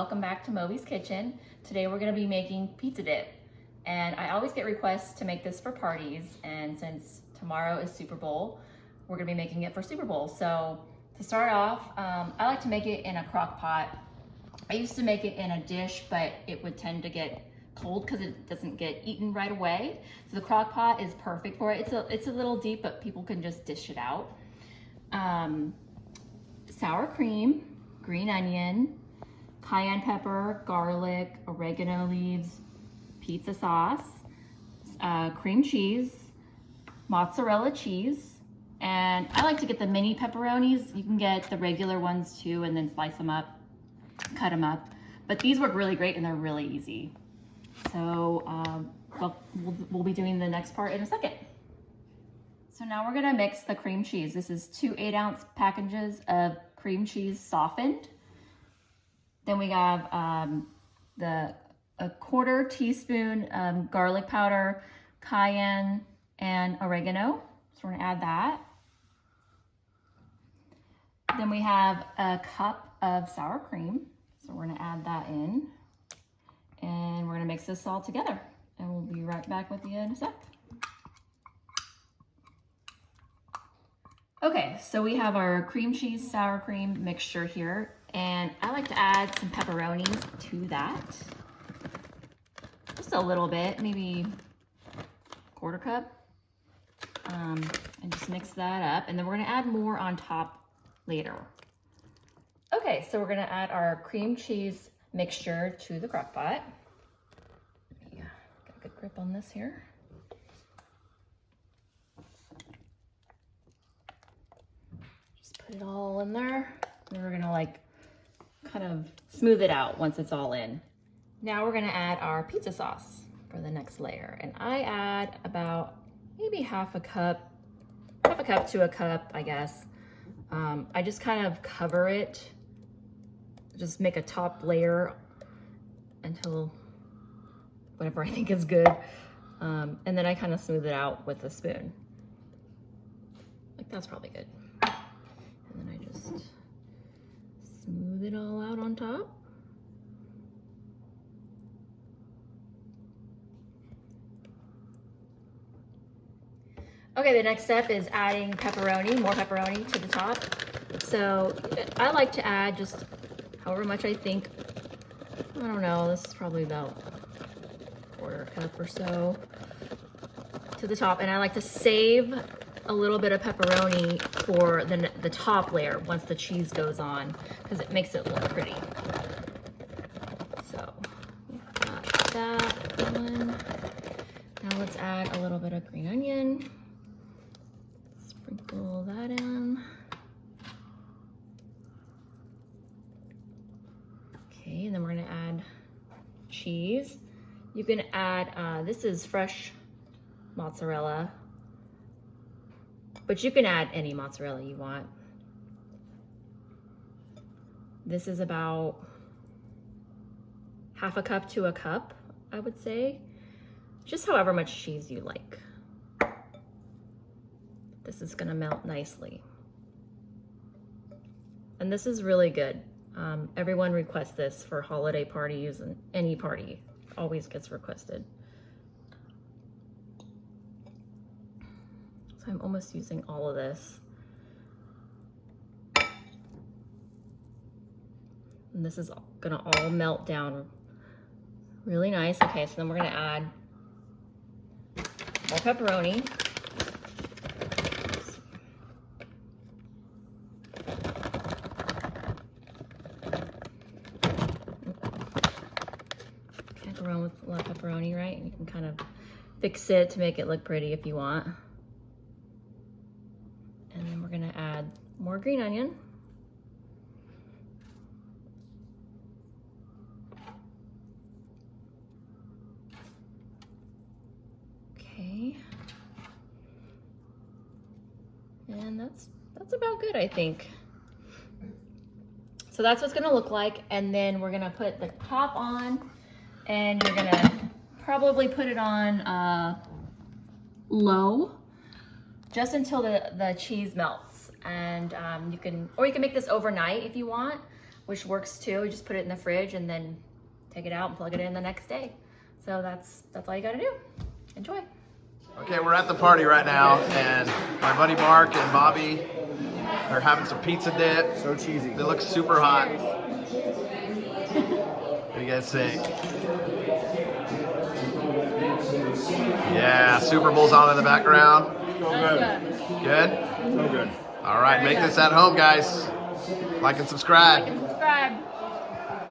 welcome back to Bobbi's Kitchen. Today we're going to be making pizza dip, and I always get requests to make this for parties, and since tomorrow is Super Bowl, we're going to be making it for Super Bowl. So to start off, I like to make it in a crock pot. I used to make it in a dish, but it would tend to get cold because it doesn't get eaten right away. So the crock pot is perfect for it. It's a little deep, but people can just dish it out. Sour cream, green onion, cayenne pepper, garlic, oregano leaves, pizza sauce, cream cheese, mozzarella cheese, and I like to get the mini pepperonis. You can get the regular ones too and then slice them up, cut them up. But these work really great and they're really easy. So we'll be doing the next part in a second. So now we're gonna mix the cream cheese. This is 2 8-ounce packages of cream cheese softened. Then we have a 1/4 teaspoon garlic powder, cayenne, and oregano. So we're gonna add that. Then we have a cup of sour cream. So we're gonna add that in. And we're gonna mix this all together. And we'll be right back with you in a sec. Okay, so we have our cream cheese sour cream mixture here, and I like to add some pepperonis to that. Just a little bit, maybe 1/4 cup. And just mix that up, and then we're gonna add more on top later. Okay, so we're gonna add our cream cheese mixture to the crock pot. Let me get a good grip on this here. Put it all in there. Then we're gonna kind of smooth it out once it's all in. Now we're gonna add our pizza sauce for the next layer. And I add about maybe half a cup to a cup, I guess. I just kind of cover it, just make a top layer until whatever I think is good. And then I kind of smooth it out with a spoon. Like that's probably good. And then I just smooth it all out on top. Okay, the next step is adding pepperoni, more pepperoni to the top. So I like to add just however much I think. I don't know, this is probably about 1/4 cup or so to the top. And I like to save a little bit of pepperoni for the top layer once the cheese goes on, because it makes it look pretty. So we've got that one. Now let's add a little bit of green onion. Sprinkle that in. Okay, and then we're gonna add cheese. You can add, this is fresh mozzarella, but you can add any mozzarella you want. This is about half a cup to a cup, I would say. Just however much cheese you like. This is gonna melt nicely. And this is really good. Everyone requests this for holiday parties, and any party always gets requested. So I'm almost using all of this. And this is gonna all melt down really nice. Okay, so then we're gonna add more pepperoni. Can't go wrong with a lot of pepperoni, right? And you can kind of fix it to make it look pretty if you want. And then we're gonna add more green onion. Okay. And that's about good, I think. So that's what's gonna look like. And then we're gonna put the top on, and you're gonna probably put it on low, just until the cheese melts. And you can make this overnight if you want, which works too. You just put it in the fridge and then take it out and plug it in the next day. So that's all you gotta do. Enjoy. Okay, we're at the party right now, and my buddy Mark and Bobby are having some pizza dip. So cheesy. They look super hot. Cheers. What do you guys think? Yeah, Super Bowl's on in the background. So good. Good? So good. All right, make this at home, guys. Like and subscribe. Like and subscribe.